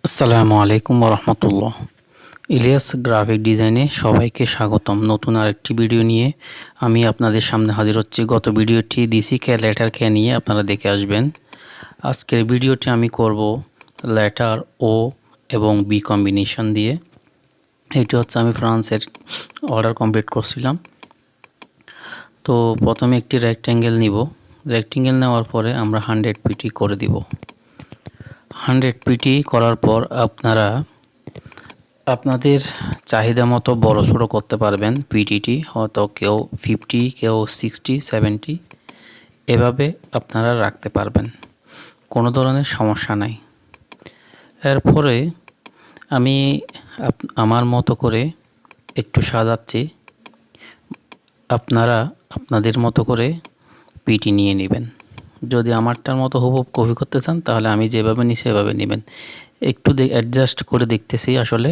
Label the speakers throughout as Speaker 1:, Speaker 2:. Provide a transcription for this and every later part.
Speaker 1: আসসালামু আলাইকুম রহমতুল্লাহ। ইলিয়াস গ্রাফিক ডিজাইনে সবাইকে স্বাগতম। নতুন আরেকটি ভিডিও নিয়ে আমি আপনাদের সামনে হাজির হচ্ছি। গত ভিডিওটি দিছি লেটার কে নিয়ে, আপনারা দেখে আসবেন। আজকের ভিডিওটি আমি করব লেটার ও এবং বি কম্বিনেশন দিয়ে। এটি হচ্ছে আমি ফ্রান্সের অর্ডার কমপ্লিট করছিলাম। তো প্রথমে একটি রেক্ট্যাঙ্গেল নিব। রেক্ট্যাঙ্গেল নেওয়ার পরে আমরা 100 পিটি করে দিব। 100 পিটি করার পর আপনারা আপনাদের চাহিদা মতো বড় ছোটো করতে পারবেন। পিটিটি হয়তো কেউ 50, কেউ 60, 70 এভাবে আপনারা রাখতে পারবেন, কোনো ধরনের সমস্যা নাই। এরপরে আমি আমার মতো করে একটু সাজাচ্ছি, আপনারা আপনাদের মতো করে পিটি নিয়ে নেবেন। যদি আমারটার মতো হুবহু কপি করতে চান তাহলে আমি যেভাবে নিই সেভাবে নেবেন। একটু অ্যাডজাস্ট করে দেখতেছি আসলে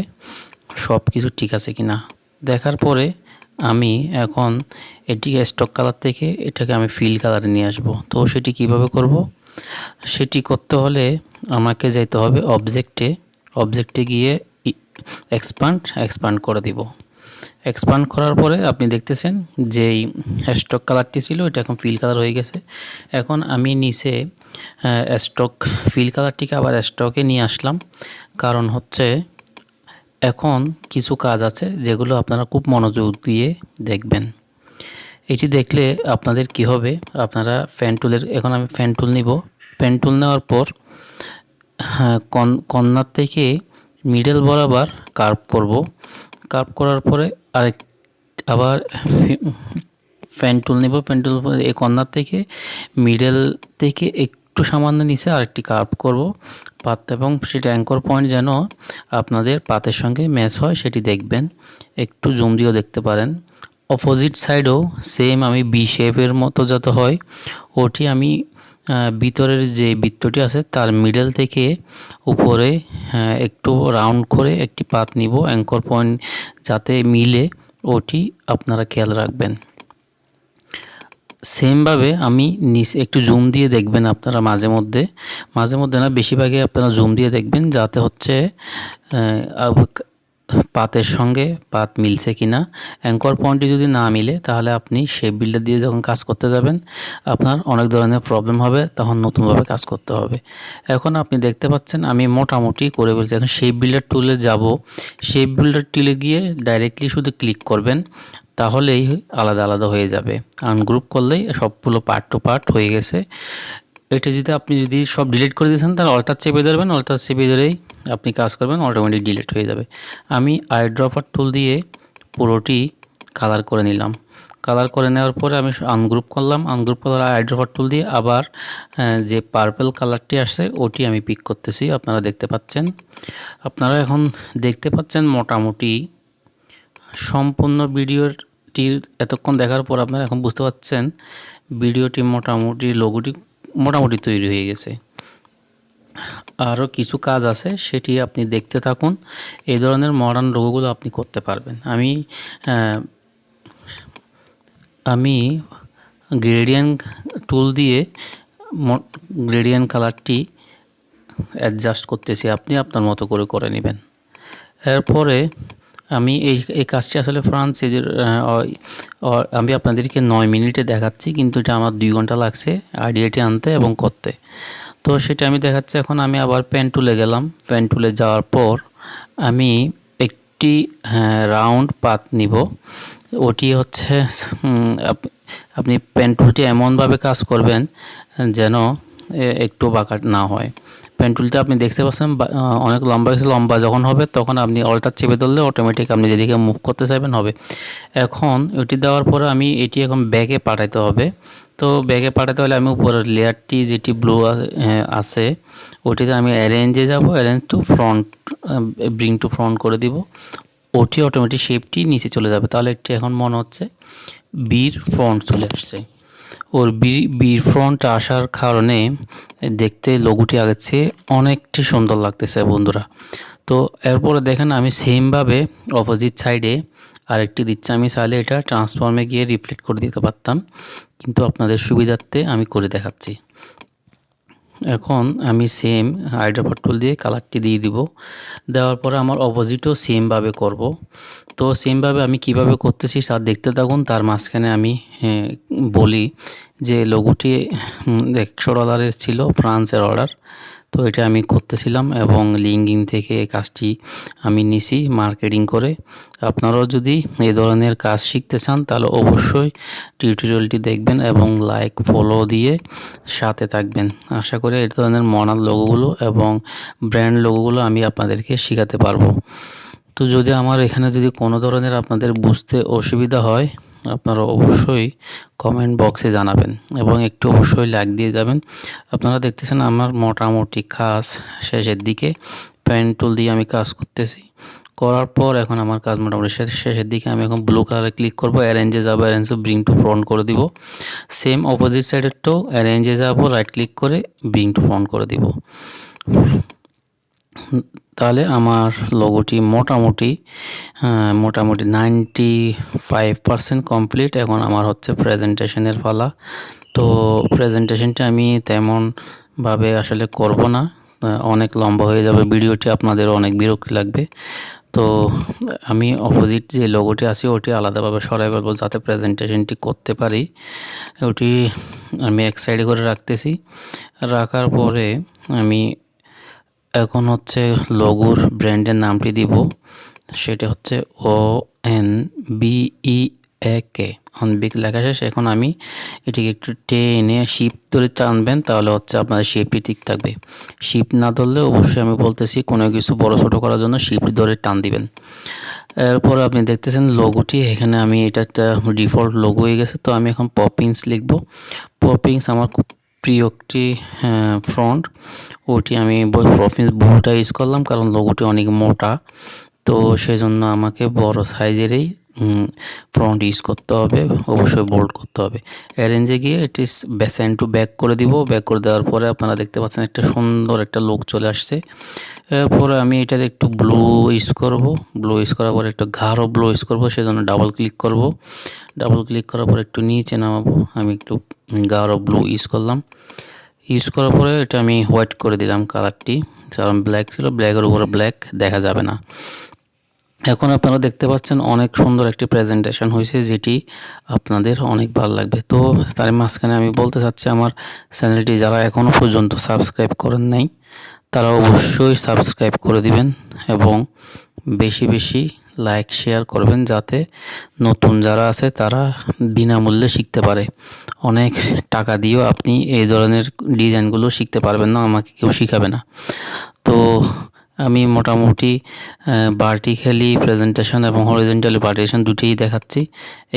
Speaker 1: সব কিছু ঠিক আছে কি না। দেখার পরে আমি এখন এটিকে স্টক কালার থেকে এটাকে আমি ফিল কালারে নিয়ে আসব। তো সেটি কিভাবে করব? সেটি করতে হলে আমাকে যেতে হবে অবজেক্টে গিয়ে এক্সপান্ড করে দিব। এক্সপান্ড করার পরে আপনি দেখতেছেন যেই স্টক কালারটি ছিল এটা এখন ফিল কালার হয়ে গেছে। এখন আমি নিচে স্টক ফিল কালারটিকে আবার স্টকে নিয়ে আসলাম, কারণ হচ্ছে এখন কিছু কাজ আছে যেগুলো আপনারা খুব মনোযোগ দিয়ে দেখবেন। এটি দেখলে আপনাদের কি হবে, আপনারা ফ্যান টুলের, এখন আমি ফ্যান টুল নিব। ফ্যান টুল নেওয়ার পর কর্নার থেকে মিডল বরাবর কার্ভ করব। কার্ভ করার পরে আবার ফ্যান টুল নিব। ফ্যান টুল এই কর্নার থেকে মিডল থেকে একটু সামান্য নিচে আরেকটি কার্ভ করব পাত, এবং সেটা অ্যাঙ্কর পয়েন্ট যেন আপনাদের পাতের সঙ্গে ম্যাচ হয় সেটি দেখবেন। একটু জুম দিয়েও দেখতে পারেন। অপোজিট সাইডও সেম আমি বি শেপের মতো যাতে হয় ওটি আমি ভিতরের যে বৃত্তটি আছে তার মিডল থেকে উপরে একটু রাউন্ড করে একটি পাত নিব, অ্যাঙ্কর পয়েন্ট যাতে মিলে ওটি আপনারা খেয়াল রাখবেন। সেমভাবে আমি নিচে একটু জুম দিয়ে দেখবেন আপনারা, মাঝে মধ্যে না, বেশিরভাগই আপনারা জুম দিয়ে দেখবেন যাতে হচ্ছে পাতের সঙ্গে পাত মিলছে কিনা। অ্যাঙ্কর পয়েন্টটি যদি না মিলে তাহলে আপনি শেপ বিল্ডার দিয়ে যখন কাজ করতে যাবেন আপনার অনেক ধরনের প্রবলেম হবে, তখন নতুনভাবে কাজ করতে হবে। এখন আপনি দেখতে পাচ্ছেন আমি মোটামুটি করে ফেলছি। এখন শেপ বিল্ডার টুলে যাব। শেপ বিল্ডার টুলে গিয়ে ডাইরেক্টলি শুধু ক্লিক করবেন, তাহলেই আলাদা আলাদা হয়ে যাবে। আনগ্রুপ করলেই সবগুলো পার্ট টু পার্ট হয়ে গেছে। এটা যদি আপনি সব ডিলিট করে দিয়েছেন তাহলে অল্টার চেপে ধরবেন, অল্টার চেপে ধরেই আপনি কাজ করবেন, অটোমেটিক ডিলিট হয়ে যাবে। আমি আই ড্রপার টুল দিয়ে পুরোটি কালার করে নিলাম। কালার করে নেওয়ার পরে আমি আনগ্রুপ করলাম। আনগ্রুপ করার আই ড্রপার টুল দিয়ে আবার যে পার্পল কালারটি আসছে ওটি আমি পিক করতেছি, আপনারা দেখতে পাচ্ছেন। আপনারা এখন দেখতে পাচ্ছেন মোটামুটি সম্পূর্ণ ভিডিওটির এতক্ষণ দেখার পর আপনারা এখন বুঝতে পাচ্ছেন ভিডিওটি মোটামুটি লোগোটি মোটামুটি তৈরি হয়ে গেছে। আরও কিছু কাজ আছে সেটি আপনি দেখতে থাকুন। এই ধরনের মডার্ন লোগোগুলো আপনি করতে পারবেন। আমি গ্রেডিয়েন্ট টুল দিয়ে গ্রেডিয়েন্ট কালারটি অ্যাডজাস্ট করতেছি, আপনি আপনার মতো করে করে নেবেন। এরপরে আমি এই কাজটি আসলে ফ্রান্সে আমি আপনাদেরকে 9 মিনিটে দেখাচ্ছি, কিন্তু এটা আমার 2 ঘন্টা লাগছে আইডিয়াটি আনতে এবং করতে। তো সেটা আমি দেখাচ্ছি। এখন আমি আবার পেন টুলে গেলাম। পেন টুলে যাওয়ার পর আমি একটি রাউন্ড পাত নিব। ওটি হচ্ছে আপনি পেন টুলটি এমনভাবে কাজ করবেন যেন একটু বাঁকা না হয়। পেন টুলটা আপনি দেখতে পাচ্ছেন অনেক লম্বা যখন হবে তখন আপনি অল্টার চেপে ধরলে অটোমেটিক আপনি যেদিকে মুভ করতে চাইবেন হবে। এখন এটি দেওয়ার পরে আমি এটি এখন ব্যাকে পাঠাইতে হবে। তো ব্যাকে পাঠাতে হলে আমি উপরের লেয়ারটি যেটি ব্লু আছে ওটিতে আমি অ্যারেঞ্জে যাব, arrange two front, bring to front করে দিব। ওটি অটোমেটিক শেপটি নিচে চলে যাবে। তাহলে একটি এখন মনে হচ্ছে বির ফ্রন্ট চলে আসছে। ওর বির ফ্রন্ট আসার কারণে দেখতে লোগোটি আগের চেয়ে অনেকটি সুন্দর লাগতেছে বন্ধুরা। তো এরপরে দেখেন আমি সেমভাবে অপোজিট সাইডে আরেকটি দিচ্ছি। আমি চাইলে এটা ট্রান্সফর্মে গিয়ে রিফ্লেক্ট করে দিতে পারতাম, কিন্তু আপনাদের সুবিধার্থে আমি করে দেখাচ্ছি। এখন আমি সেম আইড্রপার টুল দিয়ে কালারটি দিয়ে দিব। দেওয়ার পরে আমার অপোজিটও সেমভাবে করব। তো সেমভাবে আমি কিভাবে করতেছি তার দেখতে থাকুন। তার মাঝখানে আমি বলি যে লোগোটি $100 ছিল, ফ্রান্সের অর্ডার। তো এটা আমি করতেছিলাম এবং লিঙ্কডিন থেকে এই কাজটি আমি নিছি মার্কেটিং করে। আপনারাও যদি এই ধরনের কাজ শিখতে চান তাহলে অবশ্যই টিউটোরিয়ালটি দেখবেন এবং লাইক ফলো দিয়ে সাথে থাকবেন। আশা করি এই ধরনের মডার্ন লোগোগুলো এবং ব্র্যান্ড লোগোগুলো আমি আপনাদেরকে শেখাতে পারবো। তো যদি আমার এখানে যদি কোনো ধরনের আপনাদের বুঝতে অসুবিধা হয় আপনারা অবশ্যই কমেন্ট বক্সে জানাবেন এবং একটু অবশ্যই লাইক দিয়ে যাবেন। আপনারা দেখতেছেন আমার মোটামুটি কাজ শেষের দিকে। পেন টুল দিয়ে আমি কাজ করতেছি, করার পর এখন আমার কাজ মোটামুটি শেষের দিকে। আমি এখন ব্লু কালারে ক্লিক করব, অ্যারেঞ্জে যাব, অ্যারেঞ্জে ব্রিং টু ফ্রন্ট করে দিব। সেম অপোজিট সাইডেরটাও অ্যারেঞ্জে যাব, রাইট ক্লিক করে ব্রিং টু ফ্রন্ট করে দিব। তাহলে আমার লোগোটি মোটামুটি 95% কমপ্লিট। এখন আমার হচ্ছে প্রেজেন্টেশনের পালা। তো প্রেজেন্টেশনটা আমি তেমনভাবে আসলে করব না, অনেক লম্বা হয়ে যাবে ভিডিওটি, আপনাদের অনেক বিরক্তি লাগবে। তো আমি অপোজিট যে লোগোটি আছে ওটি আলাদাভাবে সরাই ফেলবো যাতে প্রেজেন্টেশনটি করতে পারি। ওটি আমি এক সাইডে করে রাখতেছি। রাখার পরে আমি এখন হচ্ছে লোগোর ব্র্যান্ডের নামটি দিব, সেটা হচ্ছে ONBEAK। অনবিক লেখা শেষ। এখন আমি এটিকে একটু টেনে শিপ ধরে টানবেন, তাহলে হচ্ছে আপনার শেপটি ঠিক থাকবে। শিপ না ধরলে অবশ্যই আমি বলতেছি কোনো কিছু বড় ছোটো করার জন্য শিপ ধরে টান দিবেন। এরপর আপনি দেখতেছেন লোগোটি, এখানে আমি এটা একটা ডিফল্ট লোগো হয়ে গেছে। তো আমি এখন পপিংস লিখব। পপিংস আমার খুব প্রিয় একটি ফ্রন্ট, ওটি আমি পপিংস বহুটা ইউজ করলাম কারণ লোগোটি অনেক মোটা। তো সেই জন্য আমাকে বড় সাইজেরই ফ্রন্ট ইউজ করতে হবে, অবশ্যই বোল্ড করতে হবে। অ্যারেঞ্জে গিয়ে এটি ব্যাক টু ব্যাক করে দিব। ব্যাক করে দেওয়ার পরে আপনারা দেখতে পাচ্ছেন একটা সুন্দর একটা লুক চলে আসছে। এরপরে আমি এটাতে একটু ব্লু ইউজ করব। ব্লু ইউজ করার পরে একটু গাঢ় ব্লু ইউজ করব, সেজন্য ডাবল ক্লিক করব। ডাবল ক্লিক করার পর একটু নিচে নামাবো। আমি একটু গাঢ় ব্লু ইউজ করলাম। ইউজ করার পরে এটা আমি হোয়াইট করে দিলাম কালারটি, কারণ ব্ল্যাক ছিল, ব্ল্যাকের উপরে ব্ল্যাক দেখা যাবে না। এখন আপনারা দেখতে পাচ্ছেন অনেক সুন্দর একটি প্রেজেন্টেশন হয়েছে, যেটি আপনাদের অনেক ভালো লাগবে। তো তার মাঝখানে আমি বলতে চাচ্ছি আমার চ্যানেলটি যারা এখনও পর্যন্ত সাবস্ক্রাইব করেন নাই তারা অবশ্যই সাবস্ক্রাইব করে দিবেন এবং বেশি বেশি লাইক শেয়ার করবেন, যাতে নতুন যারা আছে তারা বিনামূল্যে শিখতে পারে। অনেক টাকা দিয়েও আপনি এই ধরনের ডিজাইনগুলো শিখতে পারবেন না, আমাকে কেউ শিখাবে না। তো আমি মোটামুটি ভার্টিক্যালি প্রেজেন্টেশন এবং হরিজন্টালি প্রেজেন্টেশন দুটিই দেখাচ্ছি।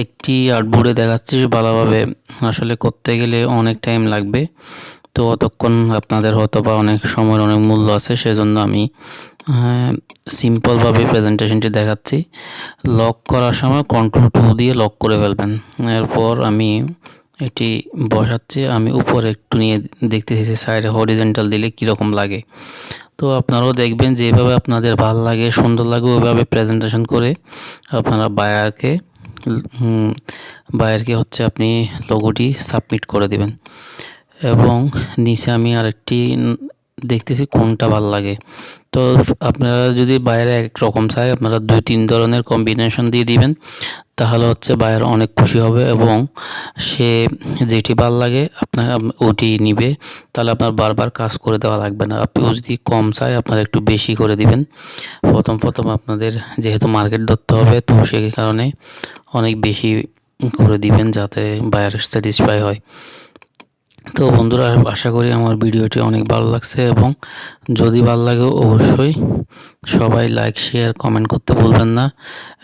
Speaker 1: একটি আর্টবোর্ডে দেখাচ্ছি ভালোভাবে, আসলে করতে গেলে অনেক টাইম লাগবে। তো অতক্ষণ আপনাদের হয়তো বা অনেক সময়ের অনেক মূল্য আছে, সেজন্য আমি সিম্পলভাবে প্রেজেন্টেশনটি দেখাচ্ছি। লক করার সময় Ctrl+2 দিয়ে লক করে ফেলবেন। এরপর আমি এটি বসাচ্ছি। আমি উপরে একটু নিয়ে দেখতেছি সাইডে হরিজন্টাল দিলে কীরকম লাগে। তো আপনারাও দেখবেন যেভাবে আপনাদের ভালো লাগে, সুন্দর লাগে, ওইভাবে প্রেজেন্টেশন করে আপনারা বায়ারকে হচ্ছে আপনি লোগোটি সাবমিট করে দিবেন। এবং নিচে আমি আরেকটি দেখতেছি কোনটা ভালো লাগে। তো আপনারা যদি বাইরে এক রকম চাই আপনারা 2-3 ধরনের কম্বিনেশন দিয়ে দিবেন, তাহলে হচ্ছে বায়ার অনেক খুশি হবে এবং সে যেটি ভালো লাগে আপনার ওটি নিবে। তাহলে আপনার বারবার কাজ করে দেওয়া লাগবে না। আপনি যদি কম চাই আপনারা একটু বেশি করে দিবেন। প্রথম আপনাদের যেহেতু মার্কেট ধরতে হবে, তো সেই কারণে অনেক বেশি করে দিবেন যাতে বায়ার স্যাটিসফাই হয়। তো বন্ধুরা, আশা করি আমার ভিডিওটি অনেক ভালো লাগছে এবং যদি ভালো লাগে অবশ্যই সবাই লাইক শেয়ার কমেন্ট করতে ভুলবেন না।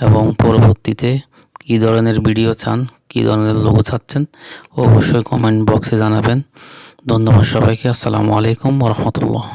Speaker 1: এবং পরবর্তীতে কী ধরনের ভিডিও চান, কী ধরনের লোগো চাচ্ছেন অবশ্যই কমেন্ট বক্সে জানাবেন। ধন্যবাদ সবাইকে। আসসালামু আলাইকুম ওয়া রাহমাতুল্লাহ।